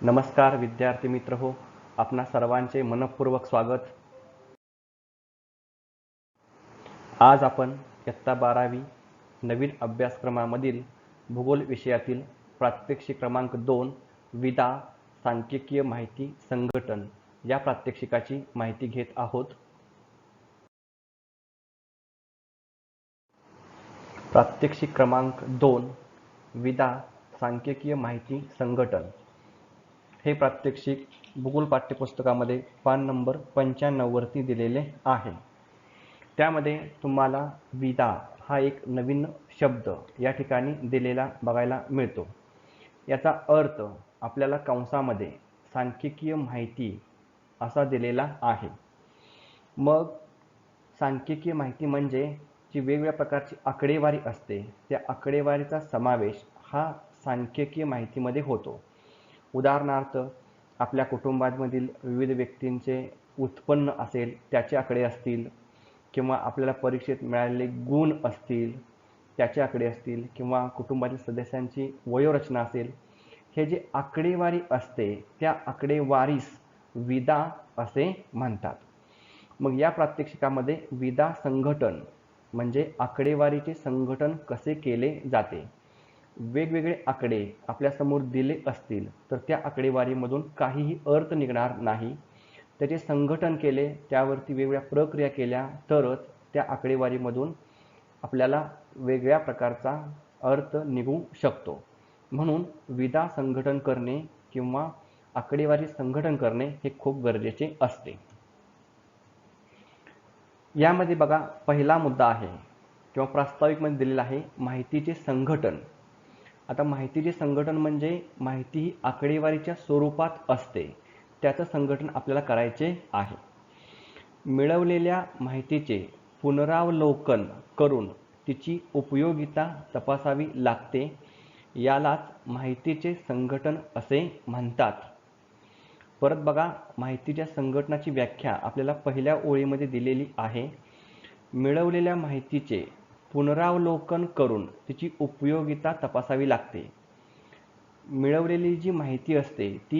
नमस्कार विद्यार्थी मित्र हो, आपणा सर्वांचे मनपूर्वक स्वागत। आज आपण इयत्ता 12वी नवीन अभ्यासक्रमामधील भूगोल विषयातील प्रात्यक्षिक क्रमांक 2 विदा सांख्यिकीय माहिती संघटन या प्रात्यक्षिकाची माहिती घेत आहोत। प्रात्यक्षिक क्रमांक 2 विदा सांख्यिकीय माहिती संघटन हे प्रात्यक्षिक भूगोल पाठ्यपुस्तकामध्ये पान नंबर 95 वरती दिलेले आहे। त्यामध्ये तुम्हाला विदा हा एक नवीन शब्द या ठिकाणी दिलेला बघायला मिळतो। याचा अर्थ आपल्याला कंसामध्ये सांख्यिकीय माहिती असा दिलेला आहे। मग सांख्यिकीय माहिती म्हणजे जी वेगवेगळ्या प्रकारची आकडेवारी असते त्या आकडेवारीचा समावेश हा सांख्यिकीय माहितीमध्ये होतो। उदाहरणार्थ आपल्या कुटुंबामधील विविध व्यक्तींचे उत्पन्न असेल त्याचे आकडे असतील, किंवा आपल्याला परीक्षेत मिळालेले गुण असतील त्याचे आकडे असतील, किंवा कुटुंबातील सदस्यांची वयोरचना असेल, हे जे आकडेवारी असते त्या आकडेवारीस विदा असे म्हणतात। मग या प्रात्यक्षिकामध्ये विदा संघटन म्हणजे आकडेवारीचे संघटन कसे केले जाते। वेगवेगळे आकडे आपल्यासमोर दिले असतील तर त्या आकडेवारीमधून काहीही अर्थ निघणार नाही, त्याचे संघटन केले, त्यावरती वेगवेगळ्या प्रक्रिया केल्या तरच त्या आकडेवारीमधून आपल्याला वेगळ्या प्रकारचा अर्थ निघू शकतो। म्हणून विदा संघटन करणे किंवा आकडेवारी संघटन करणे हे खूप गरजेचे असते। यामध्ये बघा पहिला मुद्दा आहे किंवा प्रास्ताविकमध्ये दिलेला आहे माहितीचे संघटन। आता माहितीचे संघटन म्हणजे माहिती ही आकडेवारीच्या स्वरूपात असते, त्याचं संघटन आपल्याला करायचे आहे। मिळवलेल्या माहितीचे पुनरावलोकन करून तिची उपयोगिता तपासावी लागते, यालाच माहितीचे संघटन असे म्हणतात। परत बघा माहितीच्या संघटनाची व्याख्या आपल्याला पहिल्या ओळीमध्ये दिलेली आहे। मिळवलेल्या माहितीचे पुनरावलोकन करून तिची उपयोगिता तपासावी लागते। मिळवलेली जी माहिती असते ती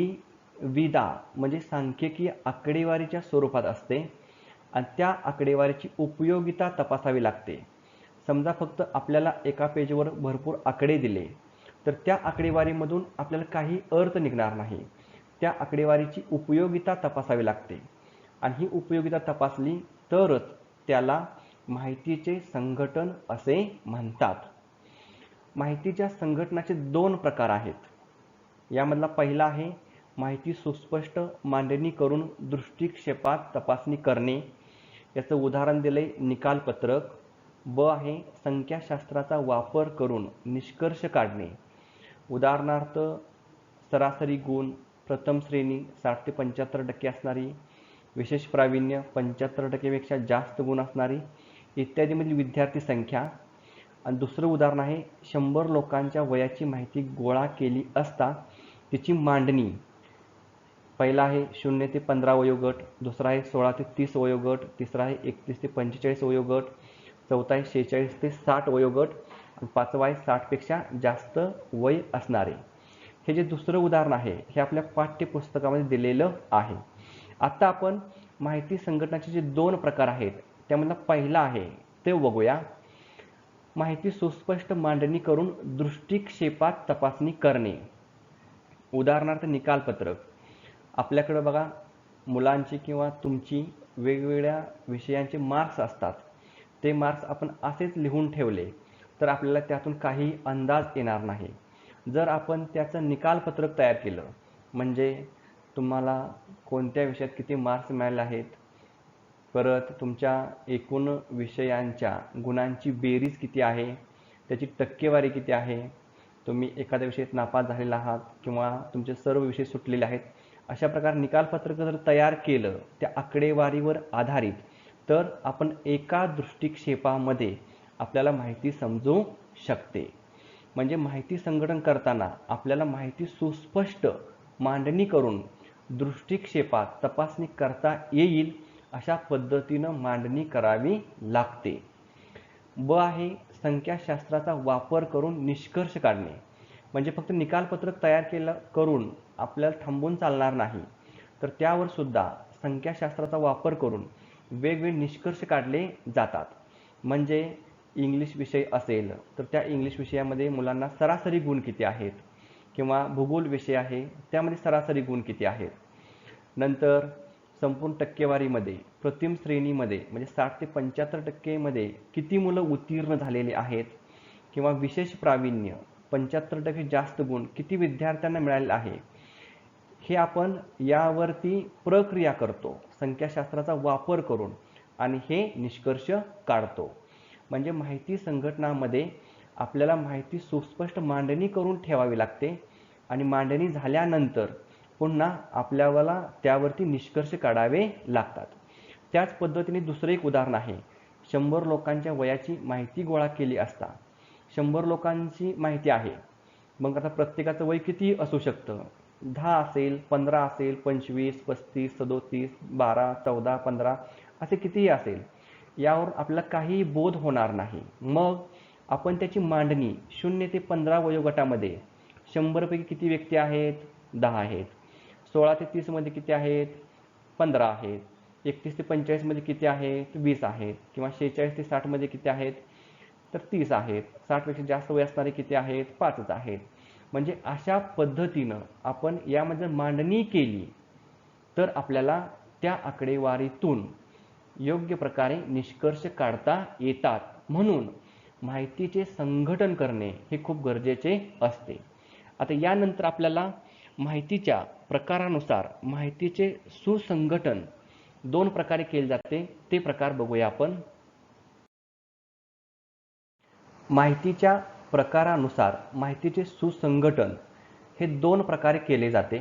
विदा म्हणजे सांख्यिकीय आकडेवारीच्या स्वरूपात असते आणि त्या आकडेवारीची उपयोगिता तपासावी लागते। समजा फक्त आपल्याला एका पेजवर भरपूर आकडे दिले तर त्या आकडेवारीमधून आपल्याला काही अर्थ निघणार नाही, त्या आकडेवारीची उपयोगिता तपासावी लागते आणि ही उपयोगिता तपासली तरच त्याला माहितीचे संघटन असे म्हणतात। माहितीच्या संघटनाचे दोन प्रकार आहेत। यामधला पहिला आहे माहिती सुस्पष्ट मांडणी करून दृष्टिक्षेपात तपासणी करणे, याचं उदाहरण दिले निकालपत्रक। ब आहे संख्याशास्त्राचा वापर करून निष्कर्ष काढणे, उदाहरणार्थ सरासरी गुण, प्रथम श्रेणी 60 ते 75% असणारी, विशेष प्रावीण्य 75% पेक्षा जास्त गुण असणारी इत्यादीमधील विद्यार्थी संख्या। आणि दुसरं उदाहरण आहे 100 लोकांच्या वयाची माहिती गोळा केली असता तिची मांडणी। पहिला आहे 0 ते 15 वयोगट, दुसरा आहे 16 ते 30 वयोगट, तिसरा आहे 31 ते 45 वयोगट, चौथा आहे 46 ते 60 वयोगट आणि पाचवा आहे 60 पेक्षा जास्त वय असणारे। हे जे दुसरं उदाहरण आहे हे आपल्या पाठ्यपुस्तकामध्ये दिलेलं आहे। आता आपण माहिती संघटनाचे जे दोन प्रकार आहेत त्यामधला पहिला आहे ते बघूया। माहिती सुस्पष्ट मांडणी करून दृष्टिक्षेपात तपासणी करणे, उदाहरणार्थ निकालपत्रक। आपल्याकडे बघा मुलांची किंवा तुमची वेगवेगळ्या विषयांचे मार्क्स असतात, ते मार्क्स आपण असेच लिहून ठेवले तर आपल्याला त्यातून काही अंदाज येणार नाही। जर आपण त्याचं निकालपत्रक तयार केलं म्हणजे तुम्हाला कोणत्या विषयात किती मार्क्स मिळाले आहेत, परत तुमच्या एकूण विषयांच्या गुणांची बेरीज किती आहे, त्याची टक्केवारी किती आहे, तुम्ही एखाद्या विषयात नापास झालेला आहात किंवा तुमचे सर्व विषय सुटलेले आहेत, अशा प्रकारे निकालपत्रक जर तयार केलं त्या आकडेवारीवर आधारित तर आपण एका दृष्टिक्षेपामध्ये आपल्याला माहिती समजू शकते। म्हणजे माहिती संघटन करताना आपल्याला माहिती सुस्पष्ट मांडणी करून दृष्टिक्षेपात तपासणी करता येईल अशा पद्धतीनं मांडणी करावी लागते। ब आहे संख्याशास्त्राचा वापर करून निष्कर्ष काढणे, म्हणजे फक्त निकालपत्रक तयार करून आपल्याला थांबून चालणार नाही, तर त्यावर सुद्धा संख्याशास्त्राचा वापर करून वेगवेगळे निष्कर्ष काढले जातात. म्हणजे इंग्लिश विषय असेल तर त्या इंग्लिश विषयामध्ये मुलांना सरासरी गुण किती आहेत, किंवा भूगोल विषय आहे त्यामध्ये सरासरी गुण किती आहेत. नंतर संपूर्ण टक्केवारीमध्ये प्रथम श्रेणीमध्ये म्हणजे 60 ते 75% किती मुलं उत्तीर्ण झालेले आहेत, किंवा विशेष प्रावीण्य 75% जास्त गुण किती विद्यार्थ्यांना मिळाले आहे, हे आपण यावरती प्रक्रिया करतो संख्याशास्त्राचा वापर करून आणि हे निष्कर्ष काढतो. म्हणजे माहिती संघटनामध्ये आपल्याला माहिती सुस्पष्ट मांडणी करून ठेवावी लागते आणि मांडणी झाल्यानंतर पुन्हा आपल्याला त्यावरती निष्कर्ष काढावे लागतात. त्याच पद्धतीने दुसरं एक उदाहरण आहे. 100 लोकांच्या वयाची माहिती गोळा केली असता 100 लोकांची माहिती आहे. मग आता प्रत्येकाचं वय किती असू शकतं, 10 असेल, 15 असेल, 25, 35, 37, 12, 14, 15 असे कितीही असेल, यावर आपल्याला काही बोध होणार नाही. मग आपण त्याची मांडणी 0 ते 15 वयोगटामध्ये 100 पैकी किती व्यक्ती आहेत, 10 आहेत. 16 ते 30 मध्ये किती आहेत, 15 आहेत. 31 ते 45 मध्ये किती आहेत, 20 आहेत. किंवा 46 ते 60 मध्ये किती आहेत, तर 30 आहेत. 60 पेक्षा जास्त वय असणारे किती आहेत, 5च आहेत. म्हणजे अशा पद्धतीनं आपण यामध्ये मांडणी केली तर आपल्याला त्या आकडेवारीतून योग्य प्रकारे निष्कर्ष काढता येतात. म्हणून माहितीचे संघटन करणे हे खूप गरजेचे असते. आता यानंतर आपल्याला माहितीच्या प्रकारानुसार माहितीचे सुसंघटन 2 प्रकारे केले जाते, ते प्रकार बघूया आपण. माहितीच्या प्रकारानुसार माहितीचे सुसंघटन हे 2 प्रकारे केले जाते.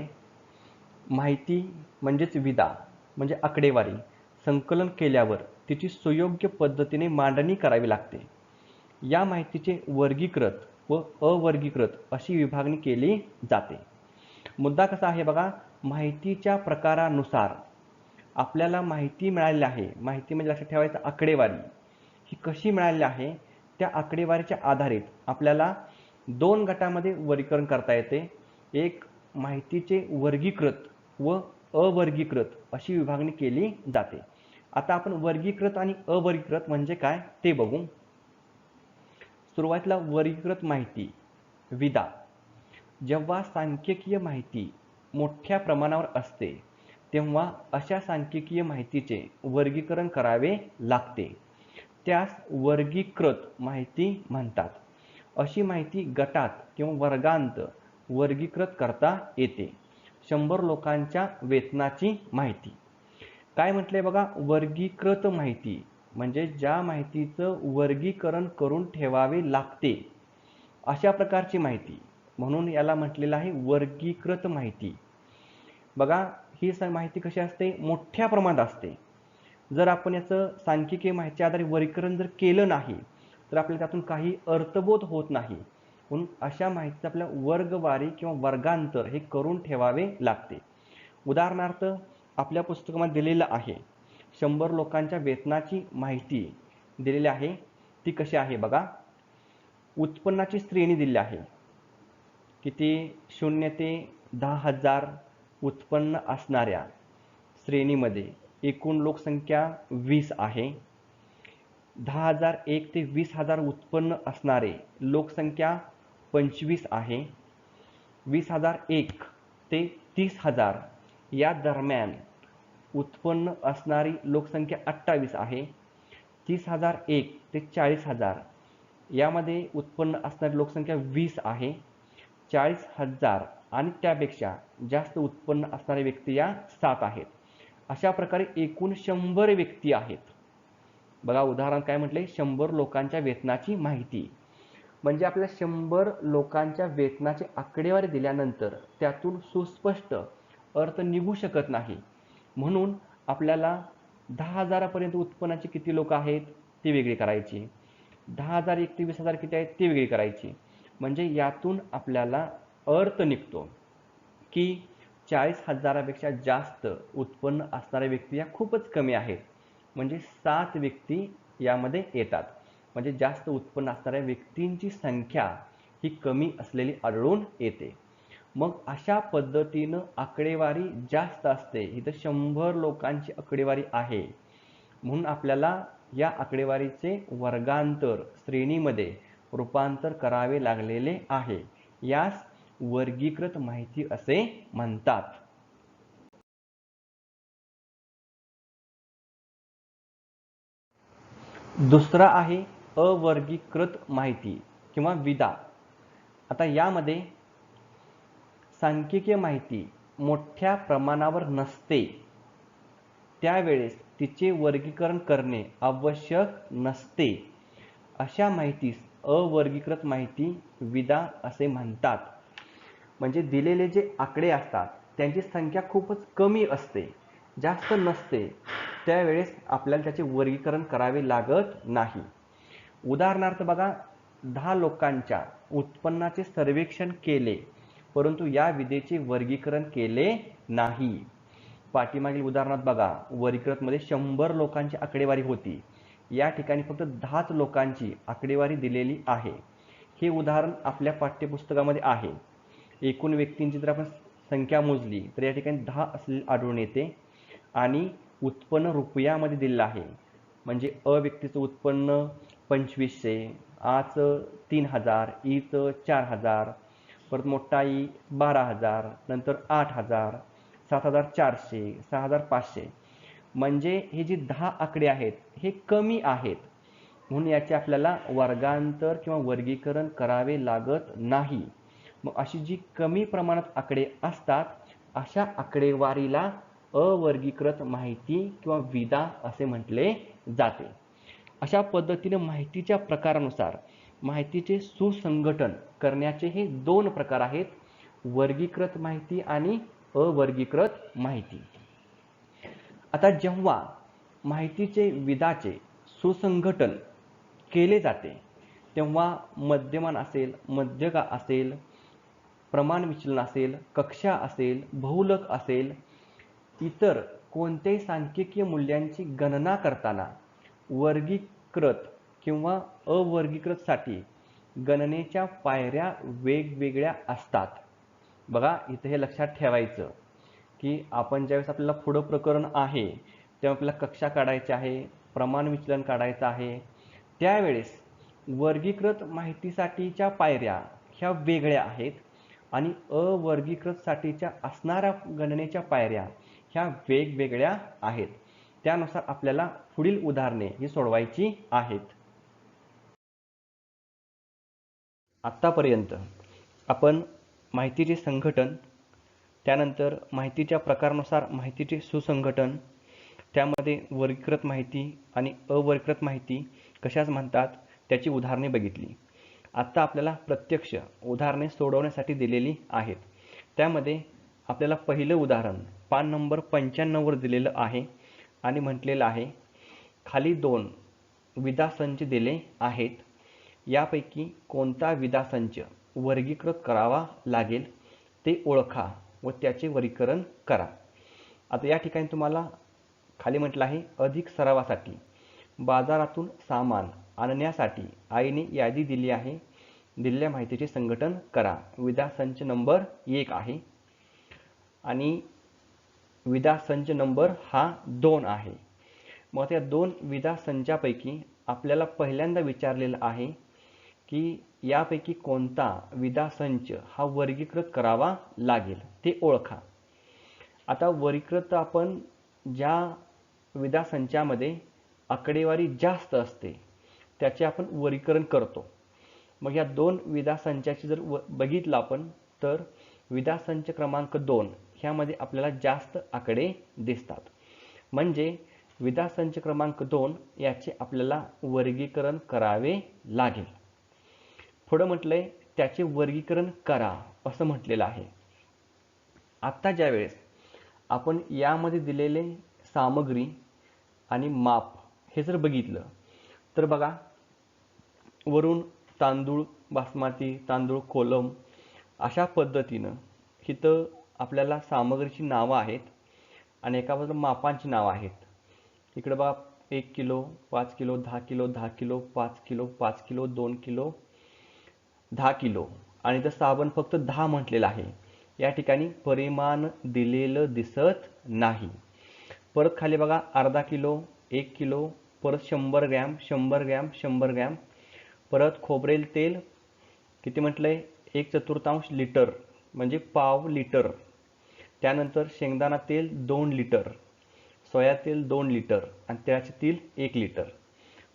माहिती म्हणजेच विदा म्हणजे आकडेवारी संकलन केल्यावर तिची सुयोग्य पद्धतीने मांडणी करावी लागते. या माहितीचे वर्गीकृत व अवर्गीकृत अशी विभागणी केली जाते. मुद्दा कसा आहे बघा, माहितीच्या प्रकारानुसार आपल्याला माहिती मिळालेली आहे. माहिती म्हणजे लक्षात ठेवायचं आकडेवारी ही कशी मिळालेली आहे, त्या आकडेवारीच्या आधारित आपल्याला 2 गटामध्ये वर्गीकरण करता येते. एक माहितीचे वर्गीकृत व अवर्गीकृत अशी विभागणी केली जाते. आता आपण वर्गीकृत आणि अवर्गीकृत म्हणजे काय ते बघू. सुरुवातीला वर्गीकृत माहिती विदा. जेव्हा सांख्यिकीय माहिती मोठ्या प्रमाणावर असते तेव्हा अशा सांख्यिकीय माहितीचे वर्गीकरण करावे लागते. त्यास वर्गीकृत माहिती म्हणतात. अशी माहिती गटात किंवा वर्गांत वर्गीकृत करता येते. 100 लोकांच्या वेतनाची माहिती. काय म्हटलंय बघा, वर्गीकृत माहिती म्हणजे ज्या माहितीचं वर्गीकरण करून ठेवावे लागते अशा प्रकारची माहिती, म्हणून याला म्हटलेलं आहे वर्गीकृत माहिती. बघा ही माहिती कशी असते, मोठ्या प्रमाणात असते. जर आपण याचं सांख्यिकीय माहितीच्या आधारे वर्गीकरण जर केलं नाही तर आपल्याला त्यातून काही अर्थबोध होत नाही. म्हणून अशा माहितीचं आपल्या वर्गवारी किंवा वर्गांतर हे करून ठेवावे लागते. उदाहरणार्थ आपल्या पुस्तकामध्ये दिलेलं आहे 100 लोकांच्या वेतनाची माहिती दिलेली आहे. ती कशी आहे बघा, उत्पन्नाची श्रेणी दिली आहे. किती, 0 ते 10,000 उत्पन्न असणाऱ्या श्रेणीमध्ये एकूण लोकसंख्या 20 आहे. 10,001 ते 20,000 उत्पन्न असणारे लोकसंख्या 25 आहे. 20,001 ते 30,000 या दरम्यान उत्पन्न असणारी लोकसंख्या 28 आहे. 30,001 ते 40,000 यामध्ये उत्पन्न असणारी लोकसंख्या 20 आहे. 40,000 आणि त्यापेक्षा जास्त उत्पन्न असणारे व्यक्ती या 7 आहेत. अशा प्रकारे एकूण 100 व्यक्ती आहेत. बघा उदाहरण काय म्हटले, 100 लोकांच्या वेतनाची माहिती. म्हणजे आपल्या 100 लोकांच्या वेतनाची आकडेवारी दिल्यानंतर त्यातून सुस्पष्ट अर्थ निघू शकत नाही. म्हणून आपल्याला 10,000 पर्यंत उत्पन्नाची किती लोक आहेत ती वेगळी करायची, 10,001 ते 20,000 किती आहेत ती वेगळी करायची. म्हणजे यातून आपल्याला अर्थ निघतो की 40,000पेक्षा जास्त उत्पन्न असणाऱ्या व्यक्ती या खूपच कमी आहेत. म्हणजे 7 व्यक्ती यामध्ये येतात. म्हणजे जास्त उत्पन्न असणाऱ्या व्यक्तींची संख्या ही कमी असलेली आढळून येते. मग अशा पद्धतीनं आकडेवारी जास्त असते. इथं 100 लोकांची आकडेवारी आहे, म्हणून आपल्याला या आकडेवारीचे वर्गांतर श्रेणीमध्ये रूपांतर करावे लागलेले आहे. यास वर्गीकृत माहिती असे म्हणतात. दुसरा आहे अवर्गीकृत माहिती किंवा विदा. आता यामध्ये सांख्यिकीय माहिती मोठ्या प्रमाणावर नसते, त्यावेळेस तिचे वर्गीकरण करणे आवश्यक नसते. अशा माहितीस अवर्गीकृत माहिती विदा असे म्हणतात. म्हणजे दिलेले जे आकडे असतात त्यांची संख्या खूपच कमी असते, जास्त नसते, त्यावेळेस आपल्याला त्याचे वर्गीकरण करावे लागत नाही. उदाहरणार्थ बघा, 10 लोकांच्या उत्पन्नाचे सर्वेक्षण केले, परंतु या विधेचे वर्गीकरण केले नाही. पाठीमागील उदाहरणात बघा, वर्गीकृतमध्ये 100 लोकांची आकडेवारी होती, या ठिकाणी फक्त 10च लोकांची आकडेवारी दिलेली आहे. हे उदाहरण आपल्या पाठ्यपुस्तकामध्ये आहे. एकूण व्यक्तींची जर आपण संख्या मोजली तर या ठिकाणी 10 असलेली आढळून येते आणि उत्पन्न रुपयामध्ये दिलेलं आहे. म्हणजे अ व्यक्तीचं उत्पन्न 2500, आचं 3000, ईचं 4000, परत मोठा ई 12000, नंतर 8000, 7400, 6500. म्हणजे हे जे 10 आकडे आहेत हे कमी आहेत, म्हणून याचे आपल्याला वर्गांतर किंवा वर्गीकरण करावे लागत नाही. मग अशी जी कमी प्रमाणात आकडे असतात अशा आकडेवारीला अवर्गीकृत माहिती किंवा विदा असे म्हटले जाते. अशा पद्धतीने माहितीच्या प्रकारानुसार माहितीचे सुसंघटन करण्याचे हे 2 प्रकार आहेत, वर्गीकृत माहिती आणि अवर्गीकृत माहिती. आता जेव्हा माहितीचे विदाचे सुसंघटन केले जाते तेव्हा मध्यमान असेल, मध्यका असेल, प्रमाण विचलन असेल, कक्षा असेल, बहुलक असेल, इतर कोणत्याही सांख्यिकीय मूल्यांची गणना करताना वर्गीकृत किंवा अवर्गीकृतसाठी गणनेच्या पायऱ्या वेगवेगळ्या असतात. बघा, इथे हे लक्षात ठेवायचं की आपण ज्यावेळेस आपल्याला पुढं प्रकरण आहे तेव्हा आपल्याला कक्षा काढायची आहे, प्रमाण विचलन काढायचं आहे, त्यावेळेस वर्गीकृत माहितीसाठीच्या पायऱ्या ह्या वेगळ्या आहेत आणि अवर्गीकृतसाठीच्या असणाऱ्या गणनेच्या पायऱ्या ह्या वेगवेगळ्या आहेत. त्यानुसार आपल्याला पुढील उदाहरणे ही सोडवायची आहेत. आत्तापर्यंत आपण माहितीचे संघटन, त्यानंतर माहितीच्या प्रकारानुसार माहितीचे सुसंघटन, त्यामध्ये वर्गीकृत माहिती आणि अवर्गीकृत माहिती कशाच म्हणतात त्याची उदाहरणे बघितली. आता आपल्याला प्रत्यक्ष उदाहरणे सोडवण्यासाठी दिलेली आहेत. त्यामध्ये आपल्याला पहिलं उदाहरण पान नंबर 95 वर दिलेलं आहे आणि म्हटलेलं आहे, खाली 2 विधासंच दिले आहेत, यापैकी कोणता विधासंच वर्गीकृत करावा लागेल ते ओळखा व त्याचे वर्गीकरण करा. आता या ठिकाणी तुम्हाला खाली म्हटलं आहे, अधिक सरावासाठी बाजारातून सामान आणण्यासाठी आईने यादी दिली आहे, दिलेल्या माहितीचे संघटन करा. विधासंच नंबर 1 आहे आणि विधासंच नंबर हा 2 आहे. मग त्या 2 विधासंचापैकी आपल्याला पहिल्यांदा विचारलेलं आहे की यापैकी कोणता विधासंच हा वर्गीकृत करावा लागेल ते ओळखा. आता वर्गीकृत आपण ज्या विधासंचामध्ये आकडेवारी जास्त असते त्याचे आपण वर्गीकरण करतो. मग या 2 विधासंचाची जर बघितलं आपण तर विधासंच क्रमांक 2 ह्यामध्ये आपल्याला जास्त आकडे दिसतात, म्हणजे विधासंच क्रमांक 2 याचे आपल्याला वर्गीकरण करावे लागेल. पुढं म्हटलंय त्याचे वर्गीकरण करा असं म्हटलेलं आहे. आता ज्या वेळेस आपण यामध्ये दिलेले सामग्री आणि माप हे जर बघितलं तर बघा, वरून तांदूळ बासमती, तांदूळ कोलम अशा पद्धतीनं इथं आपल्याला सामग्रीची नावं आहेत आणि एका बाजूला मापांची नावं आहेत. इकडे बघा 1 kilo, 5 kilo, 10 kilo, 10 kilo, 5 kilo, 5 kilo, 2 kilo, 10 kilo आणि इथं साबण फक्त 10 म्हटलेलं आहे. या ठिकाणी परिमाण दिलेलं दिसत नाही. परत खाली बघा अर्धा किलो, 1 किलो, परत 100 ग्रॅम, 100 ग्रॅम, 100 ग्रॅम. परत खोबरेल तेल किती म्हटलंय? 1/4 लिटर म्हणजे पाव लिटर. त्यानंतर शेंगदाणा तेल 2 लिटर, सोया तेल 2 लिटर आणि तिळाचे तेल 1 लिटर.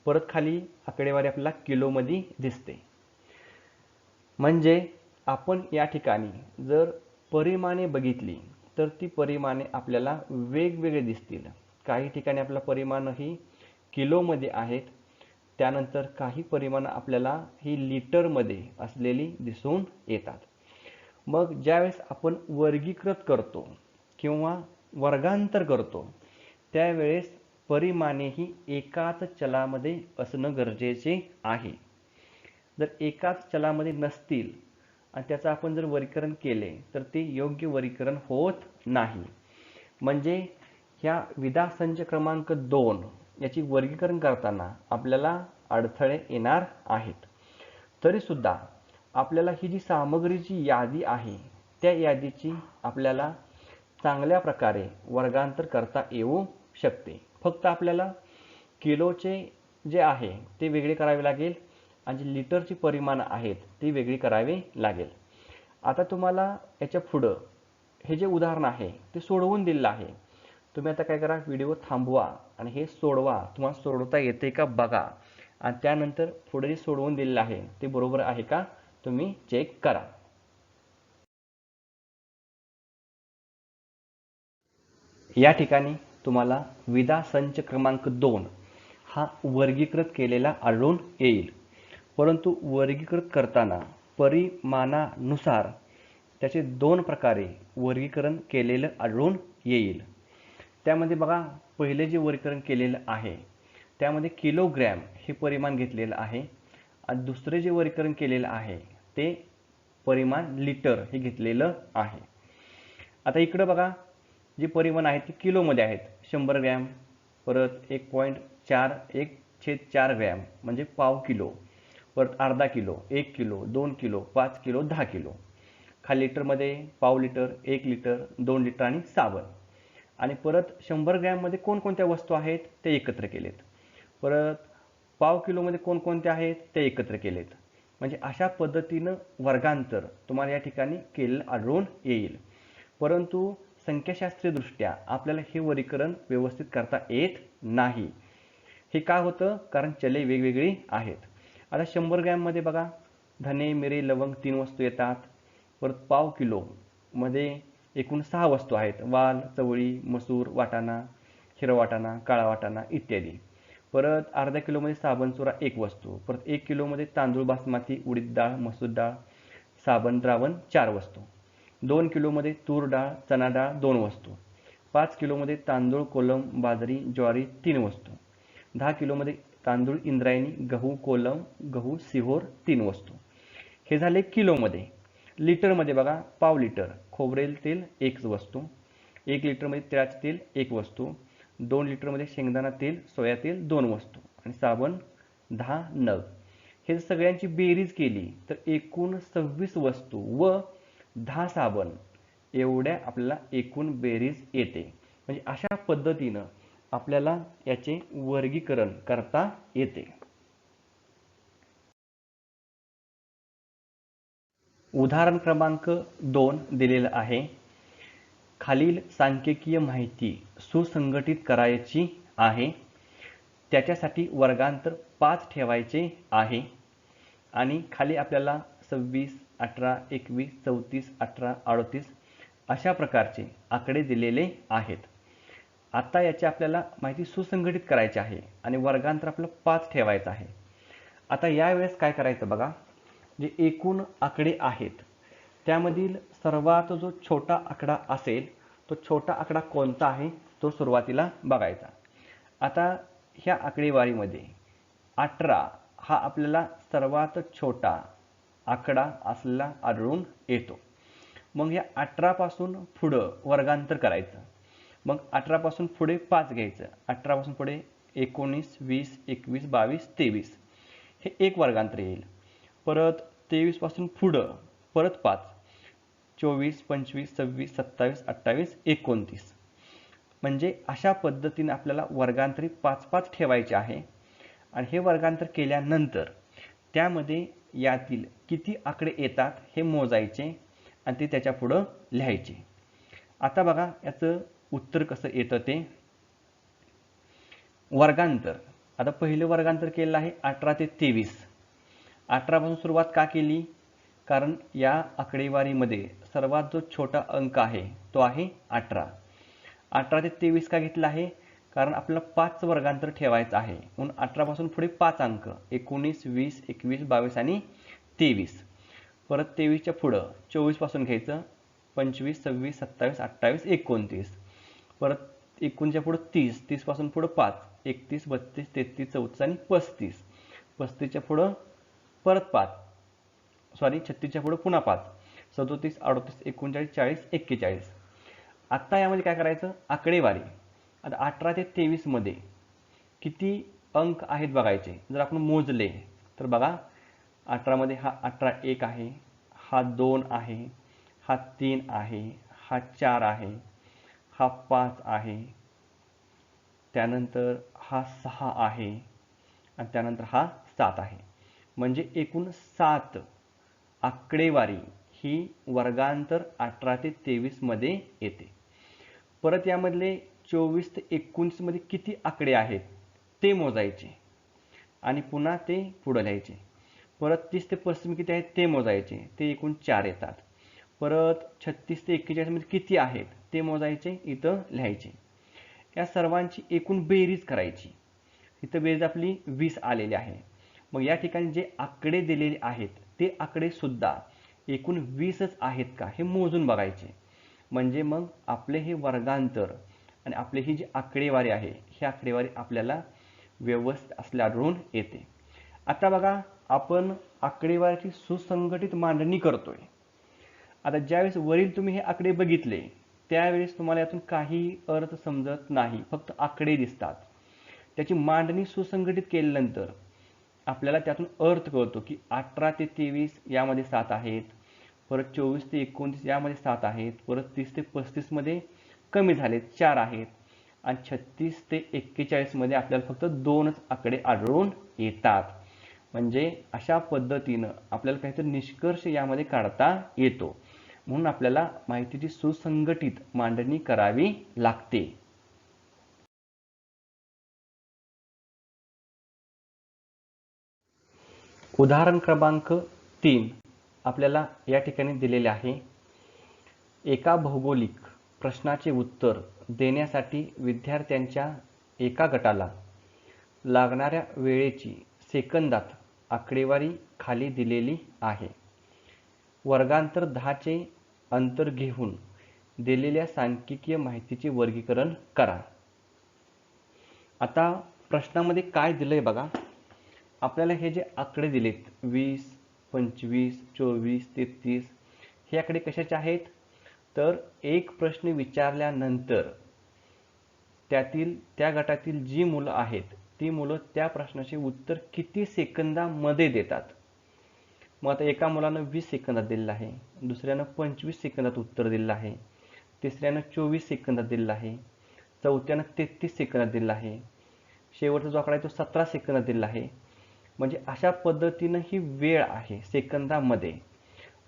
परत खाली आकडेवारी आपल्याला किलोमध्ये दिसते. म्हणजे आपण या ठिकाणी जर परिमाणे बघितली तर ती परिमाणे आपल्याला वेगवेगळे दिसतील. काही ठिकाणी आपल्याला परिमाण ही किलोमध्ये आहेत, त्यानंतर काही परिमाण आपल्याला ही लिटरमध्ये असलेली दिसून येतात. मग ज्यावेळेस आपण वर्गीकृत करतो किंवा वर्गांतर करतो त्यावेळेस परिमाणे ही एकाच चलामध्ये असणं गरजेचे आहे. जर एकाच चलामध्ये नसतील आणि त्याचं आपण जर वर्गीकरण केले तर ते योग्य वर्गीकरण होत नाही. म्हणजे ह्या विधा संच क्रमांक 2 याची वर्गीकरण करताना आपल्याला अडथळे येणार आहेत. तरीसुद्धा आपल्याला ही जी सामग्रीची यादी आहे त्या यादीची आपल्याला चांगल्या प्रकारे वर्गांतर करता येऊ शकते. फक्त आपल्याला किलोचे जे आहे ते वेगळे करावे लागेल आणि जी लिटरची परिमाण आहेत ती वेगळी करावी लागेल. आता तुम्हाला याच्या पुढं हे जे उदाहरण आहे ते सोडवून दिलेलं आहे. तुम्ही आता काय करा, व्हिडिओ थांबवा आणि हे सोडवा. तुम्हाला सोडवता येते का बघा आणि त्यानंतर पुढे जे सोडवून दिलेलं आहे ते बरोबर आहे का तुम्ही चेक करा. या ठिकाणी तुम्हाला विधा संच क्रमांक 2 हा वर्गीकृत केलेला आढळून येईल. परंतु वर्गीकृत करताना परिमाणानुसार त्याचे 2 प्रकारे वर्गीकरण केलेलं आढळून येईल. त्यामध्ये बघा पहिले जे वर्गीकरण केलेलं आहे त्यामध्ये किलोग्रॅम हे परिमाण घेतलेलं आहे आणि दुसरे जे वर्गीकरण केलेलं आहे ते परिमाण लिटर हे घेतलेलं आहे. आता इकडं बघा जी परिमाण आहेत ती किलोमध्ये आहेत. 100 ग्रॅम, परत 1.4 ग्रॅम म्हणजे पाव किलो, परत अर्धा kilo, 1 kilo, 2 kilo, 5 kilo, 10 kilo. खाली लिटरमध्ये पाव लिटर, 1 लिटर, 2 लिटर आणि साबण. आणि परत 100 ग्रॅममध्ये कोणकोणत्या वस्तू आहेत ते एकत्र केलेत. परत पाव किलोमध्ये कोणकोणत्या आहेत ते एकत्र केलेत. म्हणजे अशा पद्धतीनं वर्गांतर तुम्हाला या ठिकाणी केलेलं आढळून येईल. परंतु संख्याशास्त्रीयदृष्ट्या आपल्याला हे वर्गीकरण व्यवस्थित करता येत नाही. हे का होतं? कारण चले वेगवेगळी आहेत. आता 100 ग्रॅममध्ये बघा धने, मिरे, लवंग 3 वस्तू येतात. परत पाव किलोमध्ये एकूण 6 वस्तू आहेत. वाल, चवळी, मसूर, वाटाणा, हिरवा वाटाणा, काळा वाटाणा इत्यादी. परत अर्धा किलोमध्ये साबण चुरा 1 वस्तू. परत 1 किलोमध्ये तांदूळ बासमती, उडीद डाळ, मसूर डाळ, साबण द्रावण 4 वस्तू. 2 किलोमध्ये तूर डाळ, चणा डाळ 2 वस्तू. 5 किलोमध्ये तांदूळ कोलम, बाजरी, ज्वारी 3 वस्तू. 10 किलोमध्ये तांदूळ इंद्रायणी, गहू कोलम, गहू सिहोर 3 वस्तू. हे झाले किलोमध्ये. लिटरमध्ये बघा पाव लिटर खोबरेल तेल 1 वस्तू, 1 लिटरमध्ये तिळाचे तेल 1 वस्तू, 2 लिटरमध्ये शेंगदाणा तेल, सोया तेल 2 वस्तू आणि साबण 10 नग. हे सगळ्यांची बेरीज केली तर एकूण 26 वस्तू व 10 साबण एवढ्या आपल्याला एकूण बेरीज येते. म्हणजे अशा पद्धतीनं आपल्याला याचे वर्गीकरण करता येते. उदाहरण क्रमांक 2 दिलेलं आहे. खालील सांख्यिकीय माहिती सुसंघटित करायची आहे. त्याच्यासाठी वर्गांतर 5 ठेवायचे आहे आणि खाली आपल्याला 26, 18, 21, 34, 18, 38 अशा प्रकारचे आकडे दिलेले आहेत. आता याची आपल्याला माहिती सुसंघटित करायची आहे आणि वर्गांतर आपल्याला 5 ठेवायचं आहे. आता यावेळेस काय करायचं बघा, जे एकूण आकडे आहेत त्यामधील सर्वात जो छोटा आकडा असेल तो छोटा आकडा कोणता आहे तो सुरुवातीला बघायचा. आता ह्या आकडेवारीमध्ये 18 हा आपल्याला सर्वात छोटा आकडा असलेला आढळून येतो. मग या 18 पासून पुढं वर्गांतर करायचं. मग 18 पासून पुढे 5 घ्यायचं. 18 पासून पुढे 19, 20, 21, 22, 23 हे एक वर्गांतर येईल. परत 23 पासून पुढं परत 5, 24, 25, 26, 27, 28, 29. म्हणजे अशा पद्धतीने आपल्याला वर्गांतरी 5-5 ठेवायचे आहे आणि हे वर्गांतर केल्यानंतर त्यामध्ये यातील किती आकडे येतात हे मोजायचे आणि ते त्याच्या पुढं लिहायचे. आता बघा याचं उत्तर कसं येतं ते. वर्गांतर, आता पहिलं वर्गांतर केलेलं आहे 18 ते 23. 18 पासून सुरुवात का केली? कारण या आकडेवारीमध्ये सर्वात जो छोटा अंक आहे तो आहे 18. 18 ते 23 का घेतला आहे? कारण आपल्याला 5 वर्गांतर ठेवायचं आहे, म्हणून 18 पासून पुढे 5 अंक 19, 20, 21, 22 आणि 23. परत 23च्या पुढं 24 पासून घ्यायचं 25, 26, 27, 28, 29. परत 19च्या पुढं 30, 30 पासून पुढं 5, 31, 32, 33, 34 आणि 35. 35च्या पुढं परत 5, 36च्या पुढं पुन्हा 5, 37, 38, 39, 40, 41. आता यामध्ये काय करायचं? आकडेवारी. आता 18 ते 23 मध्ये किती अंक आहेत बघायचे. जर आपण मोजले तर बघा 18 मध्ये हा 18 एक आहे, हा 2 आहे, हा 3 आहे, हा 4 आहे, हा 5 आहे, त्यानंतर हा 6 आहे आणि त्यानंतर हा 7 आहे. म्हणजे एकूण 7 आकडेवारी ही वर्गांतर 18 ते 23 मध्ये येते. परत यामधले 24 ते 19 मध्ये किती आकडे आहेत ते मोजायचे आणि पुन्हा ते पुढे लिहायचे. परत 30 ते 35 किती आहेत ते मोजायचे, ते एकूण 4 येतात. परत 36 ते 41 मध्ये किती आहेत ते मोजायचे, इथं लिहायचे. या सर्वांची एकूण बेरीज करायची. इथं बेरीज आपली 20 आलेली आहे. मग या ठिकाणी जे आकडे दिलेले आहेत ते आकडे सुद्धा एकूण 20च आहेत का हे मोजून बघायचे. म्हणजे मग आपले हे वर्गांतर आणि आपली ही जी आकडेवारी आहे ही आकडेवारी आपल्याला व्यवस्थित असल्या आढळून येते. आता बघा आपण आकडेवारीची सुसंघटित मांडणी करतोय. आता ज्यावेळेस वरील तुम्ही हे आकडे बघितले त्यावेळेस तुम्हाला यातून काही अर्थ समजत नाही, फक्त आकडे दिसतात. त्याची मांडणी सुसंघटित केल्यानंतर आपल्याला त्यातून अर्थ कळतो की 18 ते 23 यामध्ये 7 आहेत, परत 24 ते 29 यामध्ये 7 आहेत, परत 30 ते 35 मध्ये कमी झालेत 4 आहेत आणि 36 ते 41 मध्ये आपल्याला फक्त 2च आकडे आढळून येतात. म्हणजे अशा पद्धतीनं आपल्याला काहीतरी निष्कर्ष यामध्ये काढता येतो. म्हणून आपल्याला माहितीची सुसंघटित मांडणी करावी लागते. उदाहरण क्रमांक 3 आपल्याला या ठिकाणी दिलेले आहे. एका भौगोलिक प्रश्नाचे उत्तर देण्यासाठी विद्यार्थ्यांच्या एका गटाला लागणाऱ्या वेळेची सेकंदात आकडेवारी खाली दिलेली आहे. वर्गांतर 10 चे अंतर घेऊन दिलेल्या सांख्यिकीय माहितीचे वर्गीकरण करा. आता प्रश्नामध्ये काय दिलंय बघा. आपल्याला हे जे आकडे दिलेत 20, 25, 24, 33 हे आकडे कशाचे आहेत? तर एक प्रश्न विचारल्यानंतर त्यातील त्या गटातील जी मुलं आहेत ती मुलं त्या प्रश्नाचे उत्तर किती सेकंदामध्ये देतात. मग आता एका मुलानं 20 सेकंदात दिलेलं आहे, दुसऱ्यानं 25 सेकंदात उत्तर दिलेलं आहे, तिसऱ्यानं 24 सेकंदात दिलेलं आहे, चौथ्यानं 33 सेकंदात दिलेलं आहे, शेवटचा जो आकडा आहे तो 17 सेकंदात दिलेला आहे. म्हणजे अशा पद्धतीनं ही वेळ आहे सेकंदामध्ये.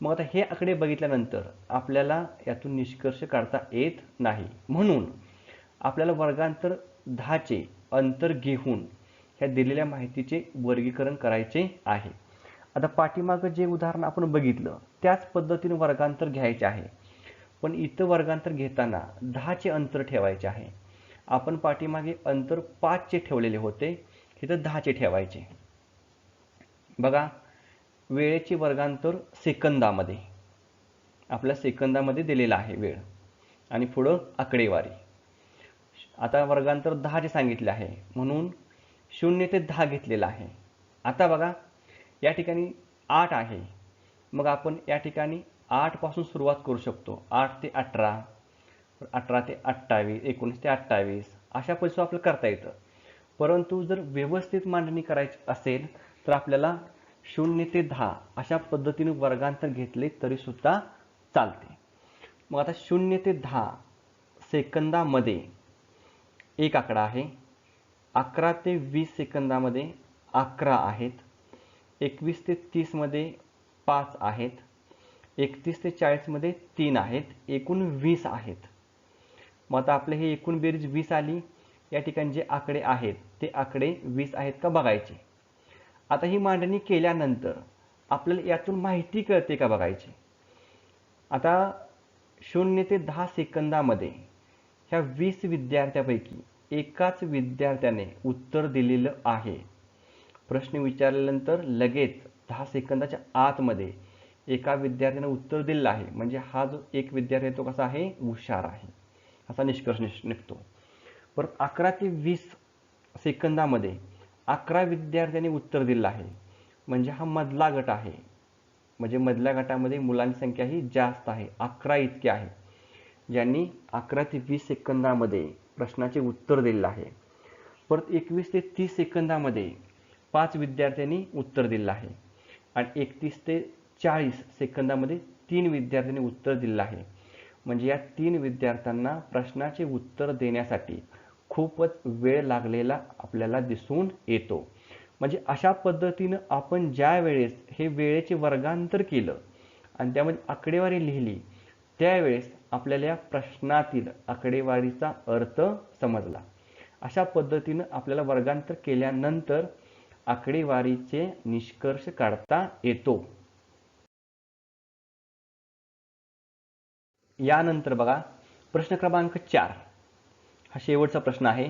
मग आता हे आकडे बघितल्यानंतर आपल्याला यातून निष्कर्ष काढता येत नाही. म्हणून आपल्याला वर्गांतर 10 चे अंतर घेऊन ह्या दिलेल्या माहितीचे वर्गीकरण करायचे आहे. आता पाठीमागं जे उदाहरण आपण बघितलं त्याच पद्धतीने वर्गांतर घ्यायचे आहे, पण इथं वर्गांतर घेताना 10 चे अंतर ठेवायचे आहे. आपण पाठीमागे अंतर 5 चे ठेवलेले होते, इथं 10 चे ठेवायचे. बघा वेळेचे वर्गांतर सेकंदामध्ये, आपल्या सेकंदामध्ये दिलेला आहे वेळ आणि पुढं आकडेवारी. आता वर्गांतर 10 चे सांगितले आहे म्हणून 0 ते 10 घेतलेला आहे. आता बघा या ठिकाणी 8 आहे, मग आपण या ठिकाणी 8 पासून सुरुवात करू शकतो. 8 ते 18, 18 ते 28, 19 ते 28 अशा पद्धतीने आपल्याला करता येतं. परंतु जर व्यवस्थित मांडणी करायची असेल तर आपल्याला 0 ते 10 अशा पद्धतीने वर्गांतर घेतले तरी सुद्धा चालते. मग आता 0 ते 10 सेकंदामध्ये एक आकडा आहे, 11 ते 20 सेकंदामध्ये 11 आहेत, 21 ते 30 मध्ये 5 आहेत, 31 ते 40 मध्ये 3 आहेत, एकूण 20 आहेत. मग आता आपले हे एकूण बेरीज 20 आली. या ठिकाणी जे आकडे आहेत ते आकडे 20 आहेत का बघायचे. आता ही मांडणी केल्यानंतर आपल्याला यातून माहिती कळते का बघायची. आता 0 ते 10 सेकंदामध्ये ह्या 20 विद्यार्थ्यांपैकी एकाच विद्यार्थ्याने उत्तर दिलेलं आहे. प्रश्न विचारल्यानंतर लगेच 10 सेकंदाच्या आतमध्ये एका विद्यार्थ्याने उत्तर दिलेलं आहे, म्हणजे हा जो एक विद्यार्थी आहे तो कसा आहे, हुशार आहे, असा निष्कर्ष निघतो. परत 11 ते 20 सेकंदामध्ये 11 विद्यार्थ्यांनी उत्तर दिलं आहे, म्हणजे हा मधला गट आहे, म्हणजे मधल्या गटामध्ये मुलांची संख्या ही जास्त आहे, 11 इतकी आहे ज्यांनी 11 ते 20 सेकंदामध्ये प्रश्नाचे उत्तर दिलेलं आहे. परत 21 ते 30 सेकंदामध्ये 5 विद्यार्थ्यांनी उत्तर दिलेलं आहे आणि 31 ते 40 सेकंदामध्ये 3 विद्यार्थ्यांनी उत्तर दिलेलं आहे. म्हणजे या 3 विद्यार्थ्यांना प्रश्नाचे उत्तर देण्यासाठी खूपच वेळ लागलेला आपल्याला दिसून येतो. म्हणजे अशा पद्धतीनं आपण ज्या वेळेस हे वेळेचे वर्गांतर केलं आणि त्यामध्ये आकडेवारी लिहिली त्यावेळेस आपल्याला या प्रश्नातील आकडेवारीचा अर्थ समजला. अशा पद्धतीनं आपल्याला वर्गांतर केल्यानंतर आकडेवारीचे निष्कर्ष काढता येतो. यानंतर बघा प्रश्न क्रमांक 4 हा शेवटचा प्रश्न आहे.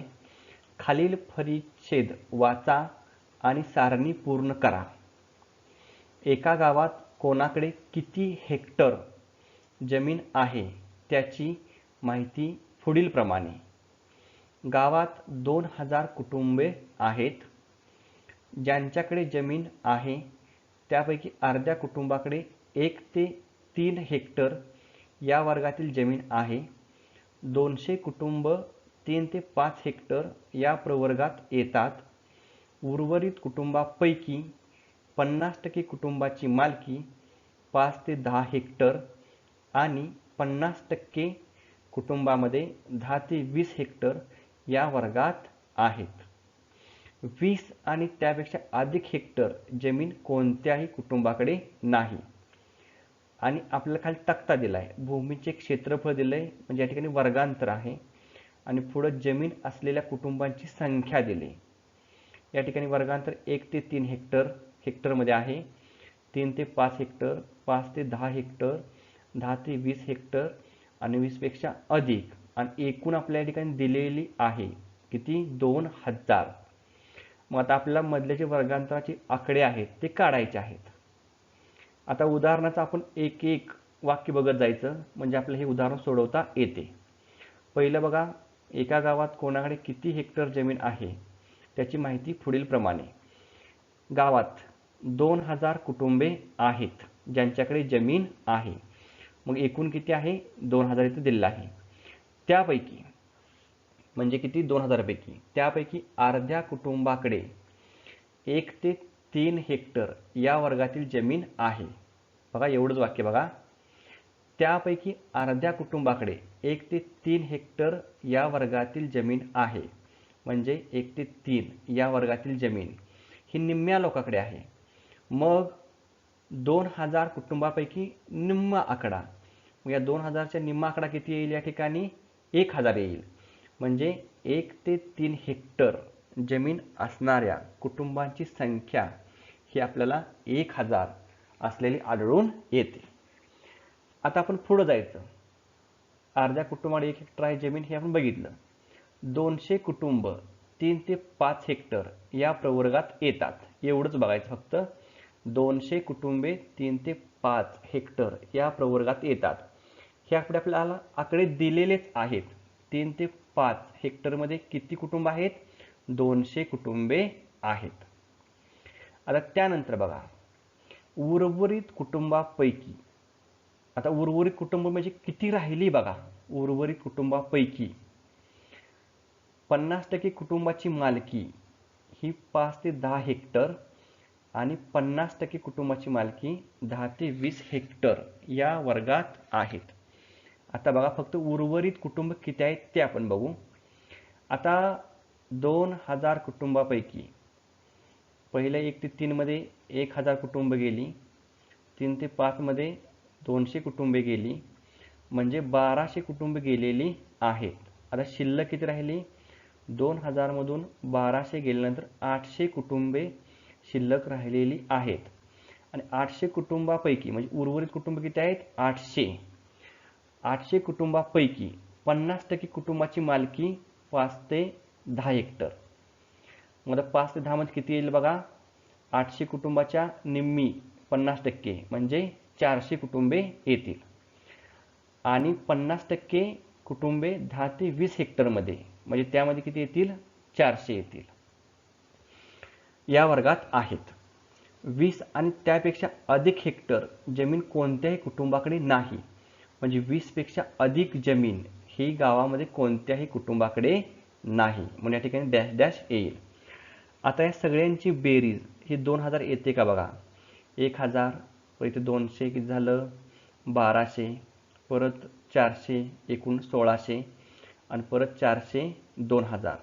खालील परिच्छेद वाचा आणि सारणी पूर्ण करा. एका गावात कोणाकडे किती हेक्टर जमीन आहे त्याची माहिती पुढीलप्रमाणे. गावात 2000 कुटुंबे आहेत. ज्यांच्याकडे जमीन आहे त्यापैकी अर्ध्या कुटुंबाकडे 1 ते 3 हेक्टर या वर्गातील जमीन आहे. 200 कुटुंब 3 ते 5 हेक्टर या प्रवर्गात येतात. उर्वरित कुटुंबापैकी 50% कुटुंबाची मालकी 5 ते 10 हेक्टर आणि 50% कुटुंबामध्ये 10 ते 20 हेक्टर या वर्गात आहेत. 20 आणि त्यापेक्षा अधिक हेक्टर जमीन कोणत्याही कुटुंबाकडे नाही. आणि आपल्याला खाली तक्ता दिला आहे, भूमीचे क्षेत्रफळ दिलं आहे, म्हणजे या ठिकाणी वर्गांतर आहे आणि पुढं जमीन असलेल्या कुटुंबांची संख्या दिली. या ठिकाणी वर्गांतर 1 ते 3 हेक्टरमध्ये आहे, 3 ते 5 हेक्टर, 5 ते 10 हेक्टर, 10 ते 20 हेक्टर आणि 20पेक्षा अधिक. आणि एकूण आपल्या या ठिकाणी दिलेली आहे किती, 2000. मग आता आपल्याला मधले जे वर्गांतराचे आकडे आहेत ते काढायचे आहेत. आता उदाहरणाचं आपण एक एक वाक्य बघत जायचं, म्हणजे आपलं हे उदाहरण सोडवता येते. पहिलं बघा, एका गावात कोणाकडे किती हेक्टर जमीन आहे त्याची माहिती पुढीलप्रमाणे. गावात 2000 कुटुंबे आहेत ज्यांच्याकडे जमीन आहे. मग एकूण किती आहे, 2000 इथे दिलेलं आहे. त्यापैकी म्हणजे किती, 2000 पैकी त्यापैकी अर्ध्या कुटुंबाकडे 1 ते 3 हेक्टर या वर्गातील जमीन आहे. बघा एवढंच वाक्य बघा, त्यापैकी अर्ध्या कुटुंबाकडे 1 ते 3 हेक्टर या वर्गातील जमीन आहे. म्हणजे 1 ते 3 या वर्गातील जमीन ही निम्म्या लोकांकडे आहे. मग 2000 कुटुंबापैकी निम्मा आकडा, मग या 2000च्या निम्मा आकडा किती येईल, या ठिकाणी 1000 येईल. म्हणजे 1 ते 3 हेक्टर जमीन असणाऱ्या कुटुंबांची संख्या ही आपल्याला 1000 असलेली आढळून येते. आता आपण पुढे जायचं. अर्ध्या कुटुंबाकडे 1 हेक्टर आहे जमीन हे आपण बघितलं. 200 कुटुंब 3 ते 5 हेक्टर या प्रवर्गात येतात. एवढंच बघायचं फक्त. 200 कुटुंबे 3 ते 5 हेक्टर या प्रवर्गात येतात. हे आपल्याला आकडे दिलेलेच आहेत. 3 ते 5 हेक्टरमध्ये किती कुटुंब आहेत, 200 कुटुंबे आहेत. आता त्यानंतर बघा, उर्वरित कुटुंबापैकी, आता उर्वरित कुटुंब म्हणजे किती राहिली बघा. उर्वरित कुटुंबापैकी 50% कुटुंबाची मालकी ही 5 ते 10 हेक्टर आणि 50% कुटुंबाची मालकी 10 ते 20 हेक्टर या वर्गात आहेत. आता बघा फक्त उर्वरित कुटुंब किती आहेत ते आपण बघू. आता 2000 कुटुंबापैकी पहिल्या 1 ते 3 मध्ये 1000 कुटुंब गेली, 3 ते 5 मध्ये 200 कुटुंबे गेली, म्हणजे 1200 कुटुंब गेलेली आहेत. आता शिल्लक किती राहिली? 2000 मधून 1200 गेल्यानंतर 800 कुटुंबे शिल्लक राहिलेली आहेत. आणि 800 कुटुंबापैकी म्हणजे उर्वरित कुटुंब किती आहेत? 800 कुटुंबापैकी 50% कुटुंबाची मालकी 5 ते 10 हेक्टर. मग 5 ते 10 मध्ये किती येईल बघा? 800 कुटुंबाच्या निम्मी 50% म्हणजे 400 कुटुंबे येतील. आणि 50% कुटुंबे 10 ते 20 हेक्टरमध्ये म्हणजे त्यामध्ये किती येतील? 400 येतील. या वर्गात आहेत. 20 आणि त्यापेक्षा अधिक हेक्टर जमीन कोणत्याही कुटुंबाकडे नाही, म्हणजे 20 पेक्षा अधिक जमीन ही गावामध्ये कोणत्याही कुटुंबाकडे नाही, म्हणून या ठिकाणी डॅश डॅश येईल. आता या सगळ्यांची बेरीज ही 2000 येते का बघा? 1000 परत 200 किती झालं? 1200, परत 400 एकूण 1600 आणि परत 400 2000.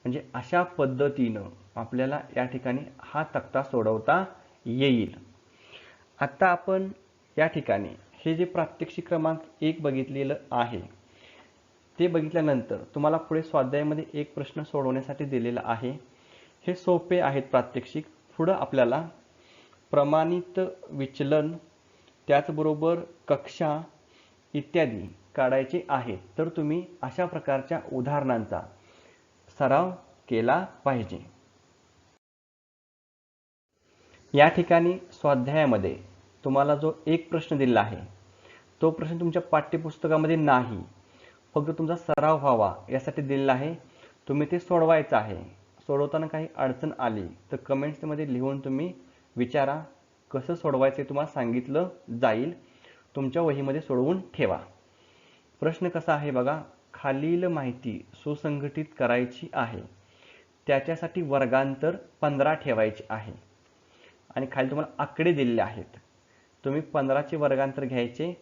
म्हणजे अशा पद्धतीनं आपल्याला या ठिकाणी हा तक्ता सोडवता येईल. आता आपण या ठिकाणी हे जे प्रात्यक्षिक क्रमांक 1 बघितलेलं आहे ते बघितल्यानंतर तुम्हाला पुढे स्वाध्यायामध्ये एक प्रश्न सोडवण्यासाठी दिलेला आहे. हे सोपे आहेत प्रात्यक्षिक. पुढं आपल्याला प्रमाणित विचलन त्याचबरोबर कक्षा इत्यादी काढायचे आहेत. तर तुम्ही अशा प्रकारच्या उदाहरणांचा सराव केला पाहिजे. या ठिकाणी स्वाध्यायामध्ये तुम्हाला जो एक प्रश्न दिलेला आहे तो प्रश्न तुमच्या पाठ्यपुस्तकामध्ये नाही, फक्त तुमचा सराव व्हावा यासाठी दिलेला आहे. तुम्ही ते सोडवायचं आहे. सोडवताना काही अडचण आली तर कमेंट्समध्ये लिहून तुम्ही विचारा. कसं सोडवायचं तुम्हाला सांगितलं जाईल. तुमच्या वहीमध्ये सोडवून ठेवा. प्रश्न कसा आहे बघा? खालील माहिती सुसंघटित करायची आहे, त्याच्यासाठी वर्गांतर 15 ठेवायचे आहे. आणि खाली तुम्हाला आकडे दिलेले आहेत. तुम्ही 15चे वर्गांतर घ्यायचे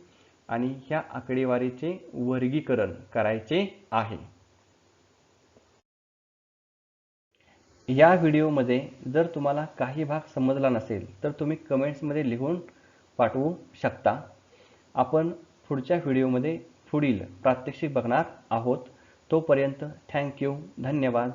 आणि ह्या आकडेवारीचे वर्गीकरण करायचे आहे. या व्हिडिओमध्ये जर तुम्हाला काही भाग समजला नसेल तर तुम्ही कमेंट्समध्ये लिहून पाठवू शकता. आपण पुढच्या व्हिडिओमध्ये पुढील प्रात्यक्षिक बघणार आहोत. तोपर्यंत थँक्यू, धन्यवाद.